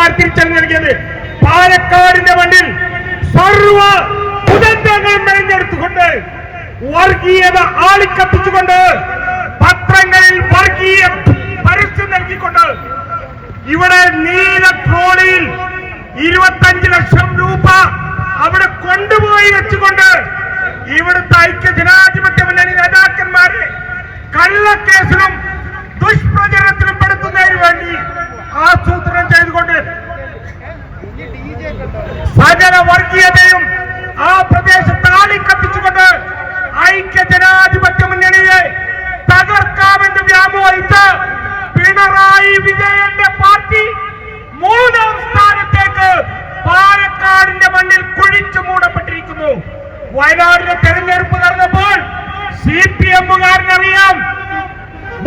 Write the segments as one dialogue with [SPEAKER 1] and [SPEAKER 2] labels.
[SPEAKER 1] വോട്ടർമാർ തിരിച്ചറിഞ്ഞു നൽകിയത്. പാലക്കാടിന്റെ മണ്ണിൽ സർവ കുതന്ത്രങ്ങളും മെനഞ്ഞെടുത്തുകൊണ്ട് വർഗീയത ആളിക്കത്തിച്ചുകൊണ്ട് പത്രങ്ങളിൽ വർഗീയ പരസ്യം നൽകിക്കൊണ്ട് ഇവിടെ നീല ട്രോളിയിൽ 25 ലക്ഷം രൂപ അവിടെ കൊണ്ടുപോയി വെച്ചുകൊണ്ട് ഇവിടുത്തെ ഐക്യ ജനാധിപത്യ മുന്നണി നേതാക്കന്മാരെ കള്ളക്കേസിലും ദുഷ്പ്രചരണത്തിലും പെടുത്തുന്നതിന് വേണ്ടി ആസൂത്രണം ചെയ്തുകൊണ്ട് സകല വർഗീയതയും ആ പ്രദേശത്ത് ആളിക്കത്തിച്ചുകൊണ്ട് ഐക്യ ജനാധിപത്യ മുന്നണിയെ തകർക്കാമെന്ന് വ്യാമോഹിച്ച് പിണറായി വിജയന്റെ പാർട്ടി 3ാം സ്ഥാനത്തേക്ക് പാലക്കാടിന്റെ മണ്ണിൽ കുഴിച്ചു മൂടപ്പെട്ടിരിക്കുന്നു. വയനാടിന്റെ തെരഞ്ഞെടുപ്പ് നടന്നപ്പോൾ CPM-കാരനറിയാം,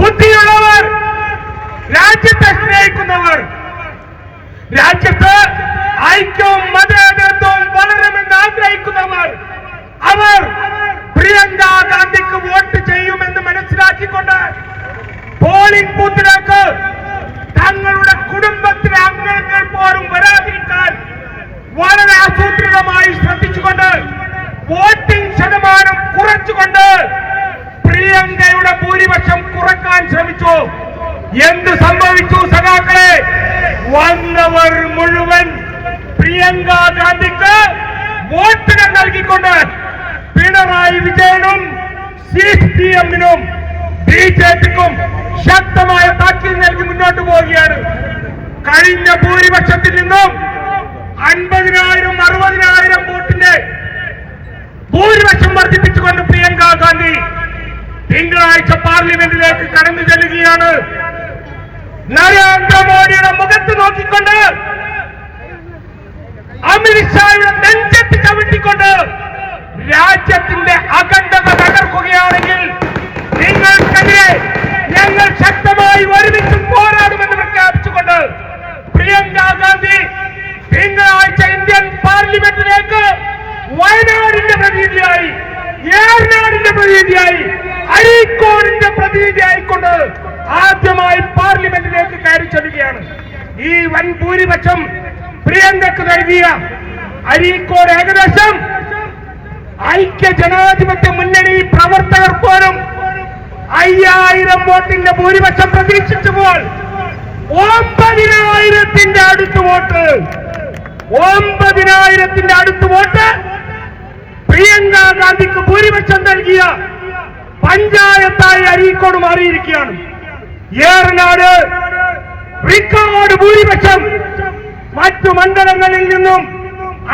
[SPEAKER 1] ബുദ്ധിയുള്ളവർ, രാജ്യത്തെ സ്നേഹിക്കുന്നവർ, രാജ്യത്ത് ഐക്യവും മതേതരത്വവും വളരണമെന്ന് ആഗ്രഹിക്കുന്നവർ, അവർ പ്രിയങ്ക ഗാന്ധിക്ക് വോട്ട് ചെയ്യുമെന്ന് മനസ്സിലാക്കിക്കൊണ്ട് പോളിംഗ് ബൂത്തിലേക്ക് തങ്ങളുടെ കുടുംബത്തിലെ അംഗങ്ങൾ പോലും വരാതിരിക്കാൻ വളരെ ആസൂത്രിതമായി ശ്രദ്ധിച്ചുകൊണ്ട് വോട്ടിംഗ് ശതമാനം കുറച്ചുകൊണ്ട് പ്രിയങ്കയുടെ ഭൂരിപക്ഷം കുറക്കാൻ ശ്രമിച്ചു. എന്ത് സംഭവിച്ചു സഖാക്കളെ? വന്നവർ മുഴുവൻ പ്രിയങ്ക ഗാന്ധിക്ക് വോട്ടുകൾ നൽകിക്കൊണ്ട് പിണറായി വിജയനും CPM-നും BJP-ക്കും ശക്തമായ താക്കീത് നൽകി മുന്നോട്ട് പോവുകയാണ്. കഴിഞ്ഞ ഭൂരിപക്ഷത്തിൽ നിന്നും 50,000 60,000 വോട്ടിന്റെ ഭൂരിപക്ഷം വർദ്ധിപ്പിച്ചുകൊണ്ട് പ്രിയങ്ക ഗാന്ധി തിങ്കളാഴ്ച പാർലമെന്റിലേക്ക് കടന്നു ചെല്ലുകയാണ്. നരേന്ദ്രമോദിയുടെ മുഖത്ത് നോക്കിക്കൊണ്ട് അമിത്ഷായുടെ നെഞ്ചത്ത് ചവിട്ടിക്കൊണ്ട് രാജ്യത്തിന്റെ അഖണ്ഡത തകർക്കുകയാണെങ്കിൽ നിങ്ങൾക്കെതിരെ ഞങ്ങൾ ശക്തമായി ഒരുമിച്ച് പോരാടുമെന്ന് പ്രഖ്യാപിച്ചുകൊണ്ട് പ്രിയങ്ക ഗാന്ധി തിങ്കളാഴ്ച ഇന്ത്യൻ പാർലമെന്റിലേക്ക് വയനാടിന്റെ പ്രതിനിധിയായി, ഏറനാടിന്റെ പ്രതിനിധിയായി, അരീക്കോടിന്റെ പ്രതിനിധിയായിക്കൊണ്ട് ആദ്യമായി പാർലമെന്റിലേക്ക് കയറി ചെല്ലുകയാണ്. ഈ വൻ ഭൂരിപക്ഷം പ്രിയങ്കക്ക് നൽകിയ അരീക്കോട് ഏകദേശം ഐക്യ ജനാധിപത്യ മുന്നണി പ്രവർത്തകർ പോലും 5000 വോട്ടിന്റെ ഭൂരിപക്ഷം പ്രതീക്ഷിച്ചപ്പോൾ 9,000-ന്റെ അടുത്ത് വോട്ട്, 9,000-ന്റെ അടുത്ത് വോട്ട് പ്രിയങ്ക ഗാന്ധിക്ക് ഭൂരിപക്ഷം നൽകിയ പഞ്ചായത്തായി അരീക്കോട് മാറിയിരിക്കുകയാണ്. ഏറനാട് റെക്കോർഡ് ഭൂരിപക്ഷം മറ്റു മണ്ഡലങ്ങളിൽ നിന്നും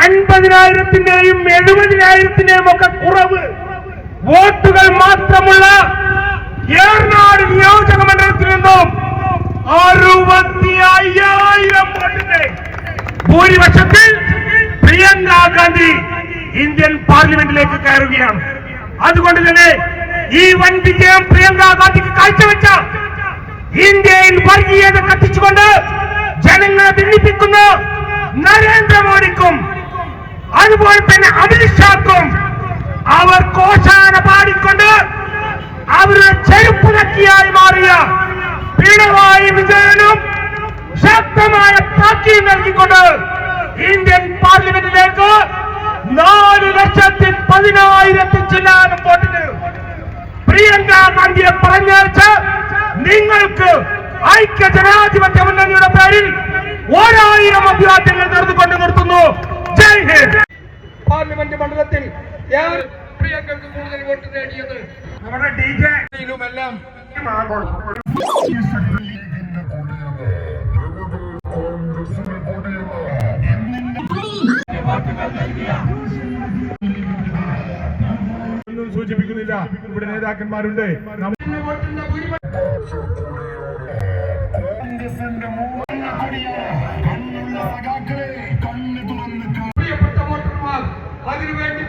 [SPEAKER 1] 50,000-ന്റെയും 70,000-ന്റെയും ഒക്കെ കുറവ് വോട്ടുകൾ മാത്രമുള്ള ഏറനാട് നിയോജക മണ്ഡലത്തിൽ നിന്നും 65,000 വോട്ടിന്റെ ഭൂരിപക്ഷത്തിൽ പ്രിയങ്ക ഗാന്ധി ഇന്ത്യൻ പാർലമെന്റിലേക്ക് കയറുകയാണ്. അതുകൊണ്ട് തന്നെ ഈ വൻ വിജയം പ്രിയങ്ക ഗാന്ധിക്ക് കാഴ്ചവെച്ച ഇന്ത്യയിൽ വർഗീയത കത്തിച്ചുകൊണ്ട് ജനങ്ങളെ ഭിന്നിപ്പിക്കുന്ന നരേന്ദ്രമോദിക്കും അതുപോലെ തന്നെ അമിത്ഷാക്കും അവർ കോശാന പാടിക്കൊണ്ട് അവരുടെ ചെരുപ്പ് നക്കിയായി മാറിയ പിണറായി വിജയനും ശക്തമായ താക്കീത് നൽകിക്കൊണ്ട് ഇന്ത്യൻ പാർലമെന്റിലേക്ക് 4,10,000 ചില്ലാനം വോട്ടിന് പ്രിയങ്ക ഗാന്ധിയെ പറഞ്ഞയച്ച് നിങ്ങൾക്ക് ഐക്യ ജനാധിപത്യ മുന്നണിയുടെ പേരിൽ 1000 അഭിവാദ്യങ്ങൾ നേർന്നുകൊണ്ട് നിർത്തുന്നു. ജയ് ഹിന്ദ്. പാർലമെന്റ് മണ്ഡലത്തിൽ പ്രിയങ്കക്ക് കൂടുതൽ വോട്ട് നേടിയത് നമ്മുടെ DJ-യിലുമെല്ലാം ഒന്നും സൂചിപ്പിക്കുന്നില്ല. ഇവിടെ നേതാക്കന്മാരുണ്ട്. പ്രിയപ്പെട്ട വോട്ടർമാർ അതിനുവേണ്ടി